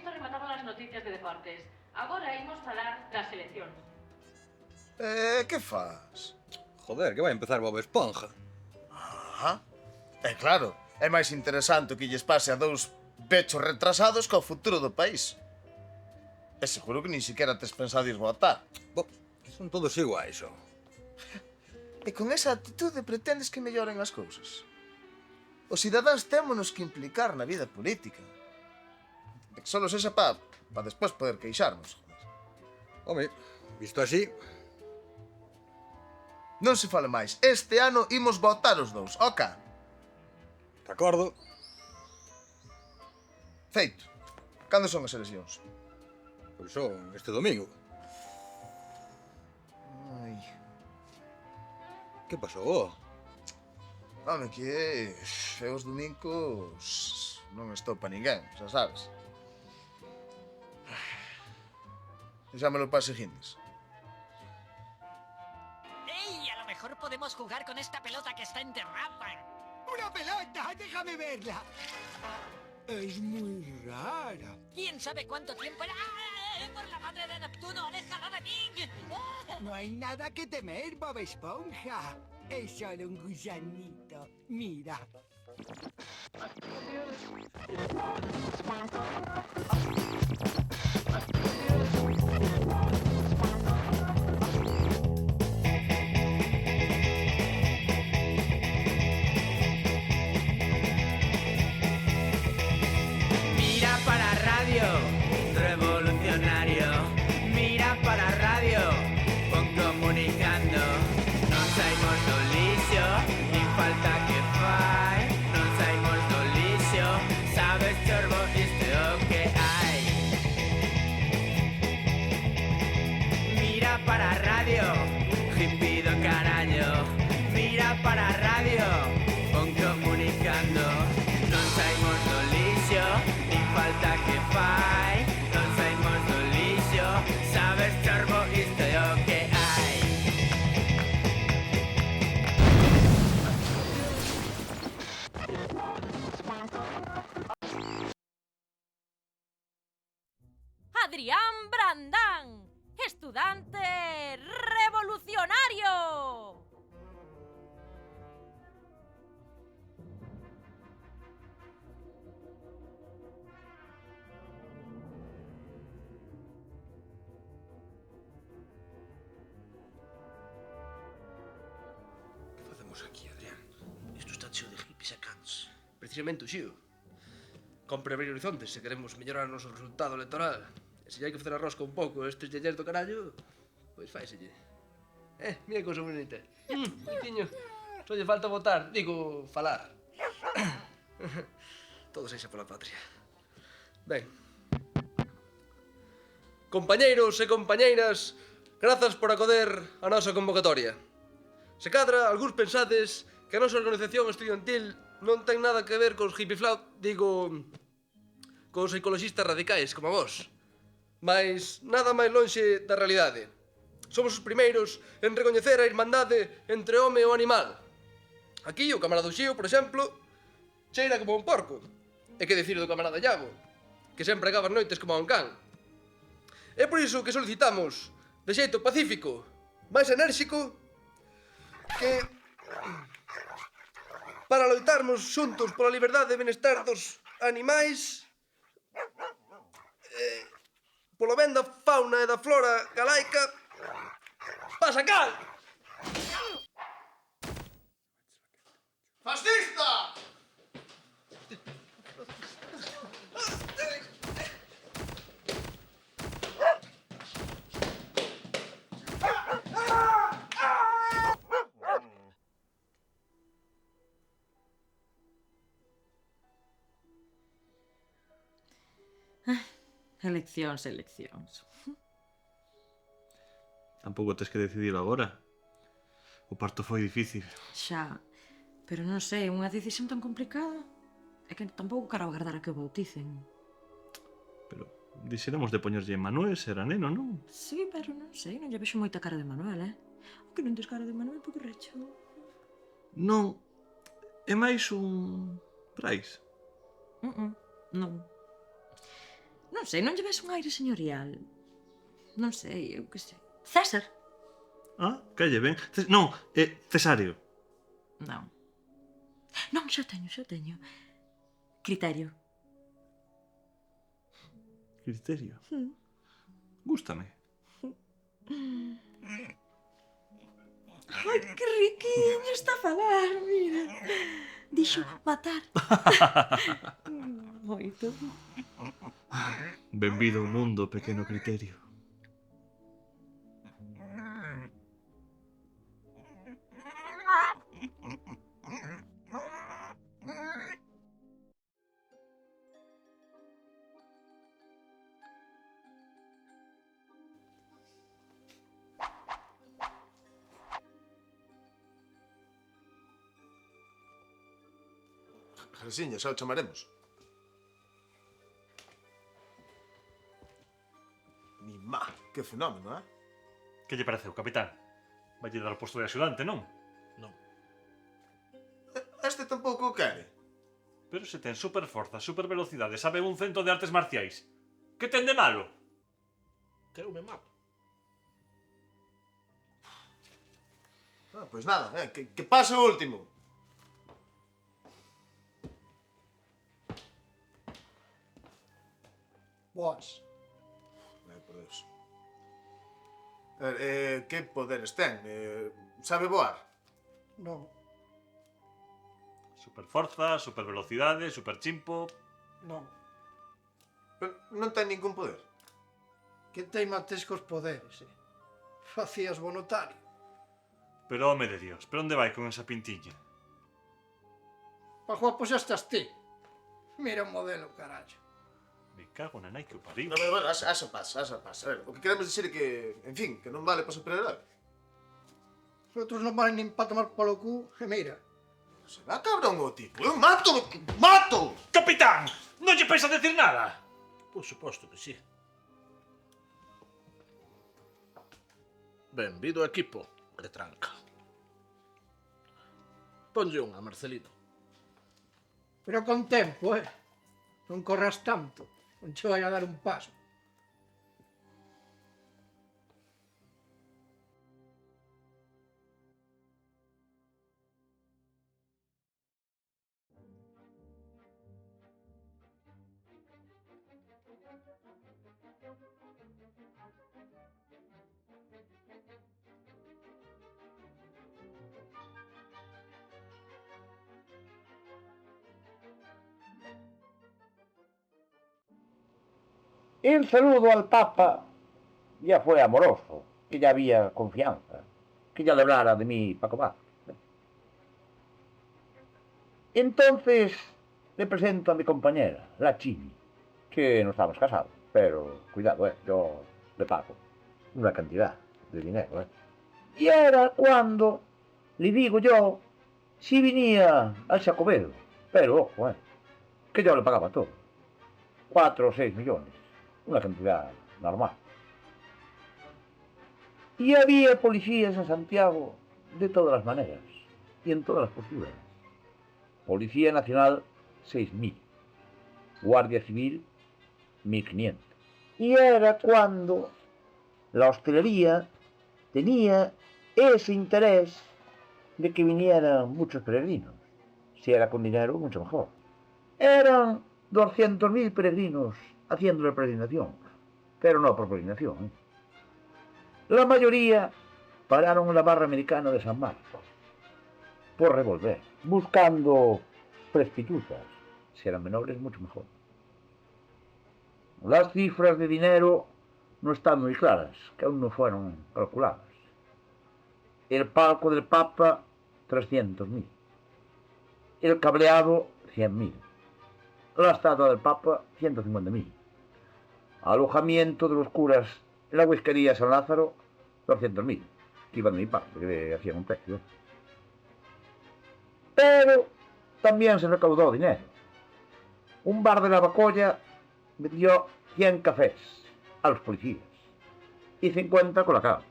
isto remataron as noticias de deportes. Agora imos falar das seleccións. Que faz? Joder, que vai empezar Bob Esponja. Claro, é máis interesante o que lles pase a dous bechos retrasados que ao futuro do país. E seguro que nin siquiera tes pensado ir votar. Bo, son todos iguais, ó. E con esa actitude pretendes que melloren as cousas. Os cidadáns témonos que implicar na vida política. De que solo sexa pa despois poder queixarnos. Home, visto así... Non se fale máis. Este ano imos votar os dous, oca? De acordo. Feito. Cando son as eleccións? Pois son este domingo. Ai... Que pasou? Home, que os domingos non estou pa ninguén, xa sabes. Déxamelo para seguintes. ¡Ey! A lo mejor podemos jugar con esta pelota que está enterrada. ¡Una pelota! ¡Déjame verla! Es muy rara. ¿Quién sabe cuánto tiempo? ¡Ah! ¡Por la madre de Neptuno! ¡Déjala de mí! ¡Ah! No hay nada que temer, Bob Esponja. Es solo un gusanito. Mira. Mira para radio, revolucionario. Mira para radio, pon comunicando. Non saímos do lixo, nin falta que fai. Non saímos do lixo, sabes, chorbo, isto é o que hai. Mira para radio, hippie do carallo. Mira para radio, pon comunicando. Non saímos do lixo, nin falta que fai. Non saímos do lixo, sabes, chorbo, isto é o que hai. Adrián Brandán, estudante revolucionario. Que facemos aquí, Adrián? Isto está cheo de hippies e cans. Precisamente o xío. Compre abrir horizontes se queremos mellorar o noso resultado electoral. E se hai que facer arroz con pouco estes yeyers do carallo, pois faiselle. Mira que cousa bonita. Tiño, só lle falta votar, digo, falar. Todo sexa pola patria. Ben. Compañeiros e compañeiras, grazas por acoder a nosa convocatoria. Se cadra, algúns pensades que a nosa organización estudiantil non ten nada que ver cos hippie-flaut, digo, cos ecologistas radicais, como vos. Mais nada máis lonxe da realidade. Somos os primeiros en recoñecer a irmandade entre o home e o animal. Aquí o camarada Uxío, por exemplo, cheira como un porco. E que dicir do camarada Llavo, que sempre acaba as noites como un can. É por iso que solicitamos, de xeito pacífico, máis enérxico, que para loitarmos xuntos pola liberdade e benestar dos animais, polo ben da fauna e da flora galaica, pasa cal! Fascista! Eleccións, eleccións. Tampouco tes que decidir agora. O parto foi difícil. Xa, pero non sei, unha decisión tan complicada. É que tampouco quero agardar a que o bauticen. Pero dixéramos de poñerlle Manuel se era neno, non? Sí, pero non sei, non lle vexo moita cara de Manuel, O que non tes cara de Manuel, porque recho. Non. É máis un... Brais. Non. Non sei, non lle ves un aire señorial? Non sei, eu que sei. César? Ah, calle ben. Non, Cesario. Non. Non, xa teño. Criterio. Criterio. Gústame. Ai, que riquiño está a falar, mira. Dixo matar. Moito. Benvido ao mundo, pequeno Criterio. Resiña, xa o chamaremos. Mi má, que fenómeno, eh? Que lle pareceu, capitán? Vai lle dar o posto de axudante, non? Este tampouco o quere. Pero se ten super forza, super velocidade, sabe un cento de artes marciais. Que ten de malo? Que eu me mato. Pois nada, que pase o último. Boas. Por Deus. Que poderes ten? Sabe voar? Non, Super forza, super velocidade, super chimpo... non. Pero non ten ningún poder. Que teima tes cos poderes, Facías bo notario. Pero, home de Dios, pero onde vai con esa pintiña? Pa guapo xa estás ti. Mira o modelo, carallo. Me cago na nai que o pariu. Bueno, asa pasa. A ver, o que queremos dicir é que, en fin, que non vale para superherói. Os outros non valen nin pa tomar polo cu, e mira. Se va cabrón o tipo, eu mato! Capitán! Non lle pensa decir nada? Por suposto que sí. Benvido ao equipo, retranca. Ponlle unha, Marcelino. Pero con tempo, Non corras tanto. Non che vai a dar un paso. El saludo al Papa ya fue amoroso, que ya había confianza, que ya le hablara de mí Paco Vázquez. Entonces le presento a mi compañera, la Chini, que no estamos casados, pero cuidado, yo le pago una cantidad de dinero. Y era cuando le digo yo si venía al Xacobeo, pero ojo, que yo le pagaba todo, 4 o 6 millones. Una cantidad normal. Y había policías en Santiago de todas las maneras y en todas las posturas. Policía Nacional, 6.000. Guardia Civil, 1.500. Y era cuando la hostelería tenía ese interés de que vinieran muchos peregrinos. Si era con dinero, mucho mejor. Eran 200.000 peregrinos haciendo la peregrinación, pero no por peregrinación. La mayoría pararon en la barra americana de San Marcos, por revolver, buscando prostitutas. Si eran menores, mucho mejor. Las cifras de dinero no están muy claras, que aún no fueron calculadas. El palco del Papa, 300.000. El cableado, 100.000. La estatua del Papa, 150.000. Alojamiento de los curas en la whiskería San Lázaro, 200.000. Que iban de mi parte, que hacían un precio. Pero también se recaudó dinero. Un bar de Lavacolla vendió 100 cafés a los policías y 50 colacados,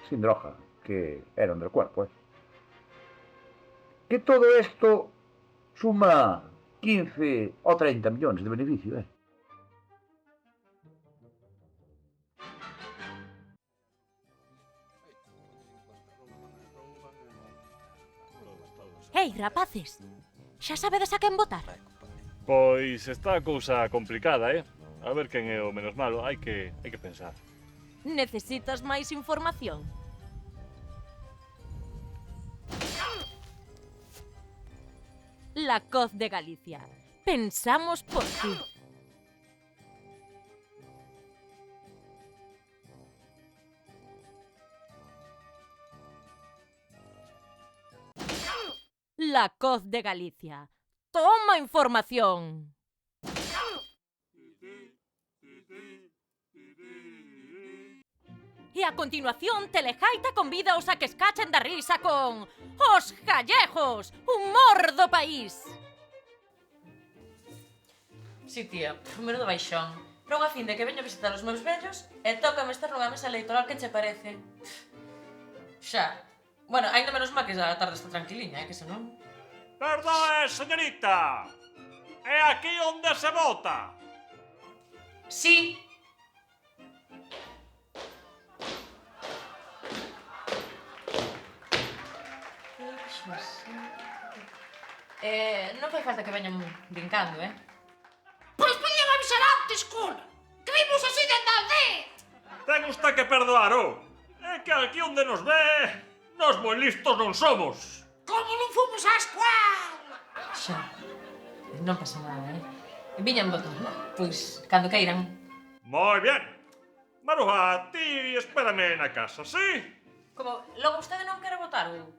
sin droga, que eran del cuerpo. Que todo esto suma 15 o 30 millones de beneficio. Ei, rapaces, xa sabedes a quen votar? Pois está a cousa complicada, A ver quen é o menos malo, hai que pensar. Necesitas máis información? La Coz de Galicia. Pensamos por ti. La Coz de Galicia. Toma información. E a continuación, Telejaita convídaos a que escachen da risa con Os Gallejos, humor do país. Sí, tía, menudo baixón. Pero unha fin de que veño a visitar os meus vellos e tócame estar nunha mesa electoral, que che parece? Xa. Bueno, ainda menos mal que a tarde está tranquiliña, que senón... Perdoe, señorita. É aquí onde se vota. Sí. Non fai falta que veñan brincando, Pois podían avisar antes, cona. Que vimos así dende a aldea. Ten usted que perdoar, É que aquí onde nos ve, nós moi listos non somos. Como non fomos á escuela. Xa. Non pasa nada, Viñan votar, Pois, cando queiran. Moi bien. Maruja, ti espérame na casa, sí? Como, logo vostede non quere votar, ou?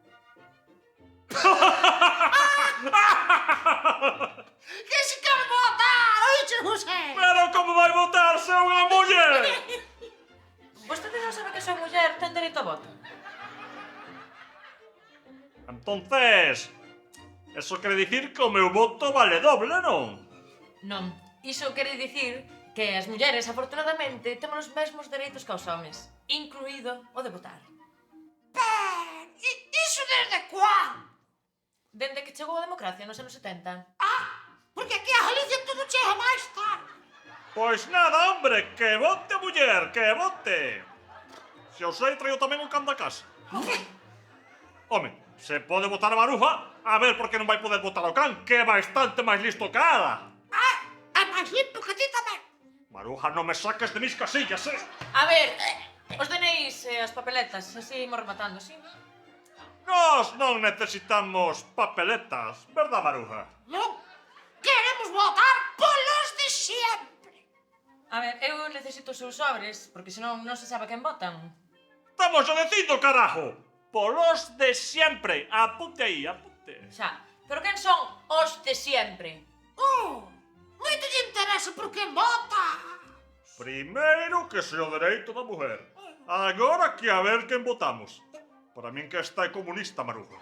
Que se quere votar, oiche, José. Pero como vai votar se é unha muller? Vostede non sabe que son muller, ten dereito a voto. Entonces, eso quere dicir que o meu voto vale doble, non? Non, iso quere dicir que as mulleres, afortunadamente, temos os mesmos dereitos que os homes, incluído o de votar. Pero, iso desde cuándo? Dende que chegou a democracia nos anos 70. Porque aquí a Galicia todo chega máis tarde. Pois nada, hombre, que vote a muller, que vote. Se o sei, traio tamén o can da casa. Home, se pode votar a Maruja, a ver por que non vai poder votar o can, que é bastante máis listo que ela. É máis limpo que ti tamén. Maruja, non me saques de mis casillas, A ver, os DNIs e as papeletas, así imos rematando, sí? Nós non necesitamos papeletas, verdad, Maruja? Non, queremos votar polos de sempre. A ver, eu necesito os seus sobres, porque senón non se sabe quen votan. Estamos a dicindo, carajo! Polos de sempre. Apunte aí, apunte. Xa, pero quen son os de sempre? Moito lle interesa por quen vota. Primeiro que se o dereito da mujer. Agora que a ver quen votamos. Para min que esta é comunista, Maruja.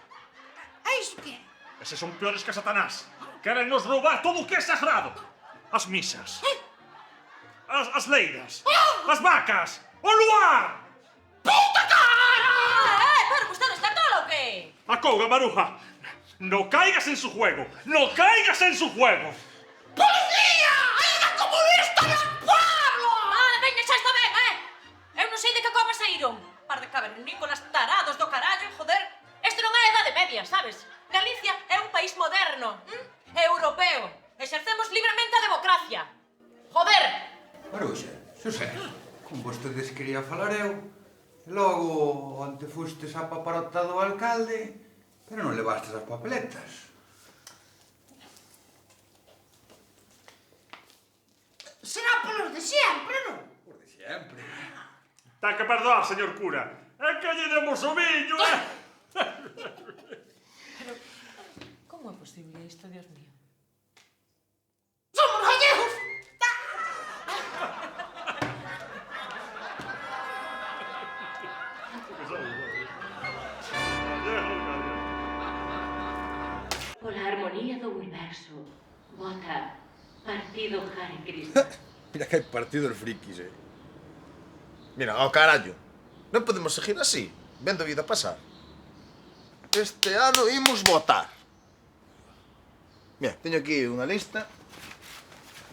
É iso que? Eses son peores que Satanás. Queren nos roubar todo o que é sagrado. As misas. As leiras. As vacas. O luar. Puta cara! Pero vostede está tolo, o que? Acouga, Maruja. No caigas en su juego. No caigas en su juego. Policía! Hai unha comunista no pueblo! Veña, xa está ben, Eu non sei de que cova saíron. Par de cavernícolas tarados do carallo, joder. Isto non é a Edade Media, sabes? Galicia é un país moderno, europeo. Exercemos libremente a democracia. Joder! Maruxa, Xosé, con vostedes quería falar eu. Logo, onte fustes a paparota do alcalde, pero non levastes as papeletas. Será polos de sempre, non? Por de sempre. Ten que perdoar, señor cura. É que lle demos o viño, Pero, como é posible isto, Dios mío? Somos gallegos! Pola armonía do universo, vota Partido Hare Krishna. Mira que hai partidos frikis, Mira, ao carallo. Non podemos seguir así, vendo a vida pasar. Este ano imos votar. Mira, teño aquí unha lista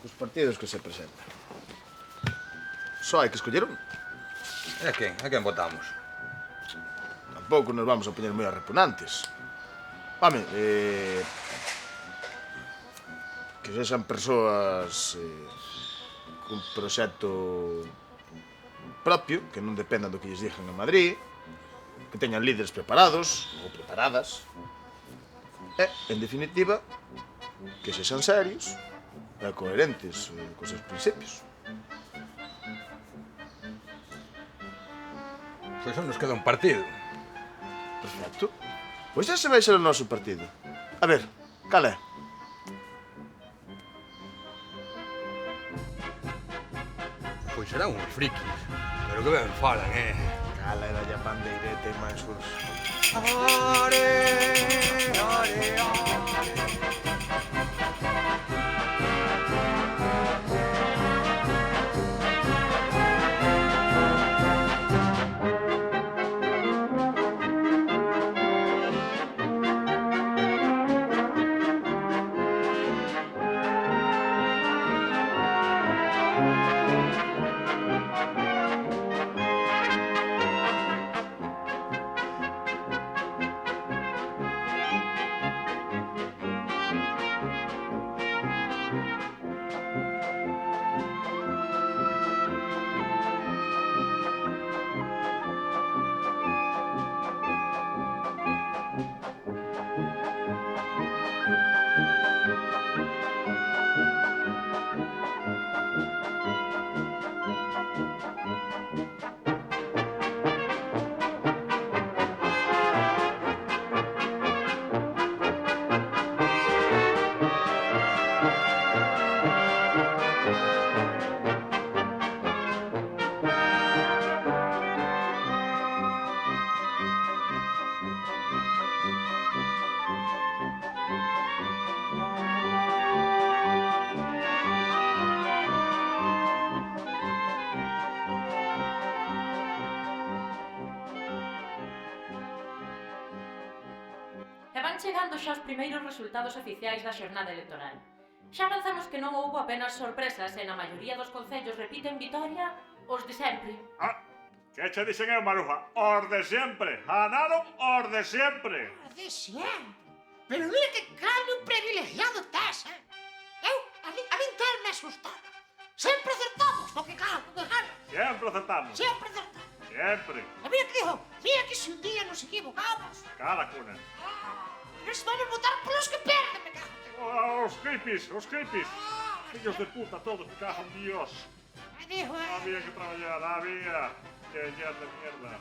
dos partidos que se presentan. Só hai que escoller un. E a quen? A quen votamos? Tampouco nos vamos a poñer moi arrepunantes. Home, que sexan persoas cun proxecto propio, que non dependan do que lles dixen en Madrid, que teñan líderes preparados ou preparadas, e, en definitiva, que sexan serios e coherentes cos seus principios. Pois só nos queda un partido. Perfecto. Pois ese vai ser o noso partido. A ver, cal é? Pois serán uns frikis. Pero que ben falan, Cal era a pandeireta e máis os... E van chegando xa os primeiros resultados oficiais da xornada electoral. Xa avanzamos que non houbo apenas sorpresas e na maioría dos concellos repiten vitoria os de sempre. Que che dixen eu, Maruja? Os de sempre. Ganaron os de sempre. De sempre. Pero mira que cambio privilegiado tes, a min tal me asustaba. Sempre acertamos no que gana. Sempre acertamos. Sempre acertamos. Sempre. E mira que dijo, mira que se un día nos equivocamos. Cada cuna. Nos vamos votar polos que perden, me cago. Os creepies, os creepies. Fillos de puta todos, me cago en Dios. Dijo, Había que traballar, había. Que ya de mierda.